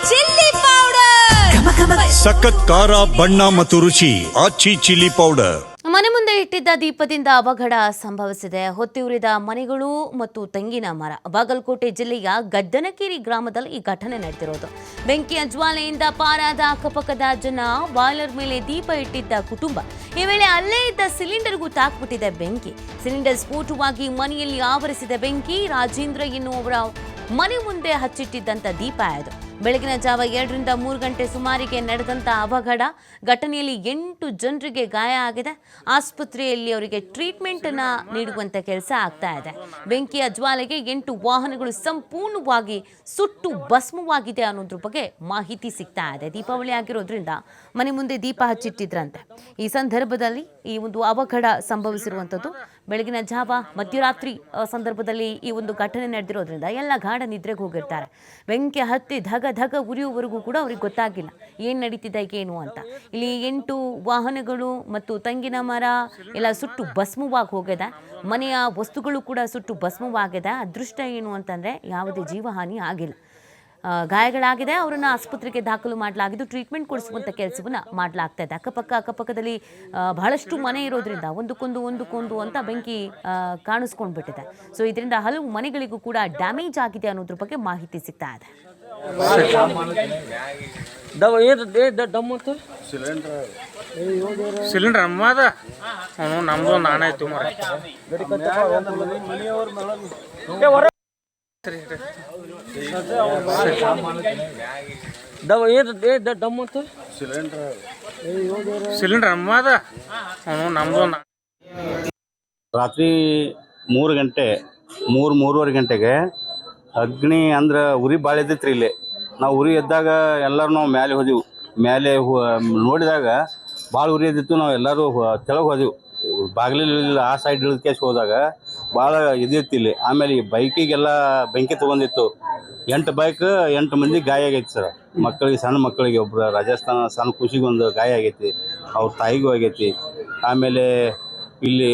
Chilli powder, ಸಖತ್ ಖಾರ ಬಣ್ಣ ಮತ್ತು ರುಚಿ ಆಚಿ ಚಿಲ್ಲಿ ಪೌಡರ್. ಮನೆ ಮುಂದೆ ಇಟ್ಟಿದ್ದ ದೀಪದಿಂದ ಅವಘಡ ಸಂಭವಿಸಿದೆ. ಹೊತ್ತಿ ಉರಿದ ಮನೆಗಳು ಮತ್ತು ತೆಂಗಿನ ಮರ. ಬಾಗಲಕೋಟೆ ಜಿಲ್ಲೆಯ ಗದ್ದನಕೇರಿ ಗ್ರಾಮದಲ್ಲಿ ಈ ಘಟನೆ ನಡೆದಿರೋದು. ಬೆಂಕಿಯ ಜ್ವಾಲೆಯಿಂದ ಪಾರಾದ ಅಕ್ಕಪಕ್ಕದ ಜನ, ಬಾಯ್ಲರ್ ಮೇಲೆ ದೀಪ ಇಟ್ಟಿದ್ದ ಕುಟುಂಬ. ಈ ವೇಳೆ ಅಲ್ಲೇ ಇದ್ದ ಸಿಲಿಂಡರ್ಗೂ ತಾಕ್ಬಿಟ್ಟಿದೆ ಬೆಂಕಿ. ಸಿಲಿಂಡರ್ ಸ್ಫೋಟವಾಗಿ ಮನೆಯಲ್ಲಿ ಆವರಿಸಿದ ಬೆಂಕಿ. ರಾಜೇಂದ್ರ ಎನ್ನುವವರ ಮನೆ ಮುಂದೆ ಹಚ್ಚಿಟ್ಟಿದ್ದಂಥ ದೀಪ ಅದು. ಬೆಳಗಿನ ಜಾವ 2 ರಿಂದ 3 ಗಂಟೆ ಸುಮಾರಿಗೆ ನಡೆದಂಥ ಅವಘಡ. ಘಟನೆಯಲ್ಲಿ 8 ಜನರಿಗೆ ಗಾಯ ಆಗಿದೆ. ಆಸ್ಪತ್ರೆಯಲ್ಲಿ ಅವರಿಗೆ ಟ್ರೀಟ್ಮೆಂಟ್ ಅನ್ನ ನೀಡುವಂತ ಕೆಲಸ ಆಗ್ತಾ ಇದೆ. ಬೆಂಕಿಯ ಜ್ವಾಲೆಗೆ 8 ವಾಹನಗಳು ಸಂಪೂರ್ಣವಾಗಿ ಸುಟ್ಟು ಭಸ್ಮವಾಗಿದೆ ಅನ್ನೋದ್ರ ಬಗ್ಗೆ ಮಾಹಿತಿ ಸಿಗ್ತಾ ಇದೆ. ದೀಪಾವಳಿ ಆಗಿರೋದ್ರಿಂದ ಮನೆ ಮುಂದೆ ದೀಪ ಹಚ್ಚಿಟ್ಟಿದ್ರಂತೆ. ಈ ಸಂದರ್ಭದಲ್ಲಿ ಈ ಒಂದು ಅವಘಡ ಸಂಭವಿಸಿರುವಂಥದ್ದು. ಬೆಳಗಿನ ಜಾವ ಮಧ್ಯರಾತ್ರಿ ಸಂದರ್ಭದಲ್ಲಿ ಈ ಒಂದು ಘಟನೆ ನಡೆದಿರೋದ್ರಿಂದ ಎಲ್ಲ ಗಾಢ ನಿದ್ರೆಗೆ ಹೋಗಿರ್ತಾರೆ. ಬೆಂಕಿ ಹತ್ತಿ ಧಗ ಉರಿಯುವವರೆಗೂ ಕೂಡ ಅವ್ರಿಗೆ ಗೊತ್ತಾಗಿಲ್ಲ ಏನು ನಡೀತಿದೆ ಏನು ಅಂತ. ಇಲ್ಲಿ 8 ವಾಹನಗಳು ಮತ್ತು ತೆಂಗಿನ ಮರ ಎಲ್ಲ ಸುಟ್ಟು ಭಸ್ಮವಾಗಿ ಹೋಗಿದೆ. ಮನೆಯ ವಸ್ತುಗಳು ಕೂಡ ಸುಟ್ಟು ಭಸ್ಮವಾಗಿದೆ. ಅದೃಷ್ಟ ಏನು ಅಂತಂದರೆ ಯಾವುದೇ ಜೀವಹಾನಿ ಆಗಿಲ್ಲ. ಗಾಯಗಳಾಗಿದೆ. ಅವರನ್ನು ಆಸ್ಪತ್ರೆಗೆ ದಾಖಲು ಮಾಡಲಾಗಿದ್ದು ಟ್ರೀಟ್ಮೆಂಟ್ ಕೊಡಿಸುವಂಥ ಕೆಲಸವನ್ನು ಮಾಡಲಾಗ್ತಾ ಇದೆ. ಅಕ್ಕಪಕ್ಕದಲ್ಲಿ ಬಹಳಷ್ಟು ಮನೆ ಇರೋದ್ರಿಂದ ಒಂದಕ್ಕೊಂದು ಅಂತ ಬೆಂಕಿ ಕಾಣಿಸ್ಕೊಂಡು ಬಿಟ್ಟಿದೆ. ಸೊ ಇದರಿಂದ ಹಲವು ಮನೆಗಳಿಗೂ ಕೂಡ ಡ್ಯಾಮೇಜ್ ಆಗಿದೆ ಅನ್ನೋದ್ರ ಬಗ್ಗೆ ಮಾಹಿತಿ ಸಿಗ್ತಾ ಇದೆ. ಸಿಲಿಂಡರ್ ಅಮ್ಮದ ನಮ್ದು ನಾನಾಯ್ತು ಸಿಲಿಂಡರ್ ಅಮ್ಮದ ನಮ್ದು. ರಾತ್ರಿ 3 ಗಂಟೆ 3-3:30 ಗಂಟೆಗೆ ಅಗ್ನಿ ಅಂದ್ರೆ ಉರಿ ಭಾಳ ಇದ್ದೈತ್ರಿ. ಇಲ್ಲಿ ನಾವು ಉರಿ ಎದ್ದಾಗ ಎಲ್ಲರೂ ನಾವು ಮ್ಯಾಲೆ ಹೋದೆವು. ಮ್ಯಾಲೆ ನೋಡಿದಾಗ ಭಾಳ ಉರಿ ಎದ್ದಿತ್ತು. ನಾವು ಎಲ್ಲರೂ ತೆಳಗೆ ಹೋದೆವು. ಬಾಗಿಲಿಲ್ಲ ಆ ಸೈಡ್ ಇಳಿದ ಕೇಸ್ ಹೋದಾಗ ಭಾಳ ಇದಿತ್ತು ಇಲ್ಲಿ. ಆಮೇಲೆ ಈ ಬೈಕಿಗೆಲ್ಲ ಬೆಂಕಿ ತೊಗೊಂಡಿತ್ತು. 8 ಬೈಕ್ 8 ಮಂದಿ ಗಾಯ ಆಗೈತಿ ಸರ್. ಮಕ್ಕಳಿಗೆ, ಸಣ್ಣ ಮಕ್ಕಳಿಗೆ ಒಬ್ಬರು ರಾಜಸ್ಥಾನ ಸಣ್ಣ ಖುಷಿಗೊಂದು ಗಾಯ ಆಗೈತಿ. ಅವ್ರ ತಾಯಿಗೂ ಆಗೈತಿ. ಆಮೇಲೆ ಇಲ್ಲಿ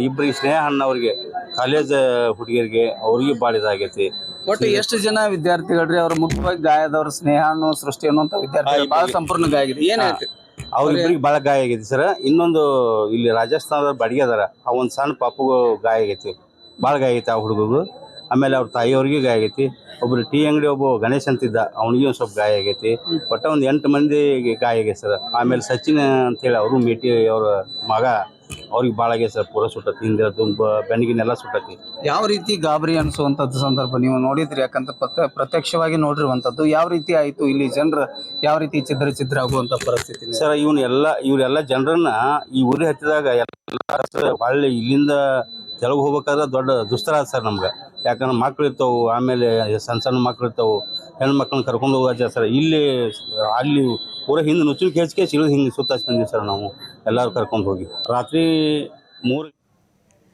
ಇಬ್ಬರಿಗೆ ಸ್ನೇಹ ಅಣ್ಣವ್ರಿಗೆ, ಕಾಲೇಜ್ ಹುಡುಗಿಯರಿಗೆ ಅವ್ರಿಗೆ ಭಾಳ ಇದಾಗೈತಿ. ಒಟ್ಟು ಎಷ್ಟು ಜನ ವಿದ್ಯಾರ್ಥಿಗಳ್ರಿ ಅವ್ರ ಮುಖ್ಯವಾಗಿ ಗಾಯದವ್ರ ಸ್ನೇಹ ಅನ್ನೋ ಸೃಷ್ಟಿ ಅನ್ನುವಂಥ ವಿದ್ಯಾರ್ಥಿ ಭಾಳ ಸಂಪೂರ್ಣ ಗಾಯ ಆಗಿದೆ. ಏನಾಯ್ತು ಅವ್ರಿಬ್ರಿಗೆ ಭಾಳ ಗಾಯ ಆಗೈತಿ ಸರ್. ಇನ್ನೊಂದು ಇಲ್ಲಿ ರಾಜಸ್ಥಾನದ ಬಾಡಿಗೆ ಅದಾರ, ಆ ಒಂದು ಸಣ್ಣ ಪಾಪಗೂ ಗಾಯ ಆಗೈತಿ. ಭಾಳ ಗಾಯ ಆಗೈತಿ ಆ ಹುಡುಗಗೂ. ಆಮೇಲೆ ಅವ್ರ ತಾಯಿಯವ್ರಿಗೆ ಗಾಯ ಆಗೈತಿ. ಒಬ್ಬರು ಟೀ ಅಂಗಡಿ ಒಬ್ಬ ಗಣೇಶ್ ಅಂತಿದ್ದ, ಅವನಿಗೆ ಒಂದು ಸ್ವಲ್ಪ ಗಾಯ ಆಗೈತಿ. ಒಟ್ಟು ಒಂದು 8 ಮಂದಿಗೆ ಗಾಯ ಆಗೈತಿ ಸರ್. ಆಮೇಲೆ ಸಚಿನ್ ಅಂತೇಳಿ ಅವರು ಮೇಟಿ ಅವ್ರ ಮಗ, ಅವ್ರಿಗೆ ಭಾಳ ಆಗೈತೆ ಸರ್. ಪೂರ ಸುಟ್ಟತಿ, ಹಿಂದೆ ಬೆನ್ನಿಗಿನೆಲ್ಲ ಸುಟ್ಟತಿ. ಯಾವ ರೀತಿ ಗಾಬರಿ ಅನಿಸುವಂಥದ್ದು ಸಂದರ್ಭ ನೀವು ನೋಡಿದ್ರಿ? ಯಾಕಂತ ಪ್ರತ್ಯಕ್ಷವಾಗಿ ನೋಡಿರುವಂಥದ್ದು. ಯಾವ ರೀತಿ ಆಯಿತು ಇಲ್ಲಿ ಜನರು ಯಾವ ರೀತಿ ಛಿದ್ರ ಆಗುವಂಥ ಪರಿಸ್ಥಿತಿ ಸರ್? ಇವರೆಲ್ಲ ಜನರನ್ನ ಈ ಉರಿ ಹತ್ತಿದಾಗ ಎಲ್ಲ ಹೊಳ್ಳಿ ಇಲ್ಲಿಂದ ತೆಳಗೆ ಹೋಗ್ಬೇಕಾದ್ರೆ ದೊಡ್ಡ ದುಸ್ತರ ಸರ್ ನಮ್ಗೆ. ಯಾಕಂದ್ರೆ ಮಕ್ಳು ಇರ್ತಾವೆ, ಆಮೇಲೆ ಸಣ್ಣ ಮಕ್ಳು ಇರ್ತಾವೆ, ಹೆಣ್ಮಕ್ಳನ್ನ ಕರ್ಕೊಂಡು ಹೋಗೋದು ಸರ್. ಅಲ್ಲಿ ಪೂರ ಹಿಂದೆ ನುಚ್ಚು ಕೇಳಿಸ್ಕೆ ಇಳಿದು ಹಿಂಗೆ ಸುತ್ತ ಬಂದಿವಿ ಸರ್ ನಾವು ಎಲ್ಲರೂ ಕರ್ಕೊಂಡು ಹೋಗಿ. ರಾತ್ರಿ 3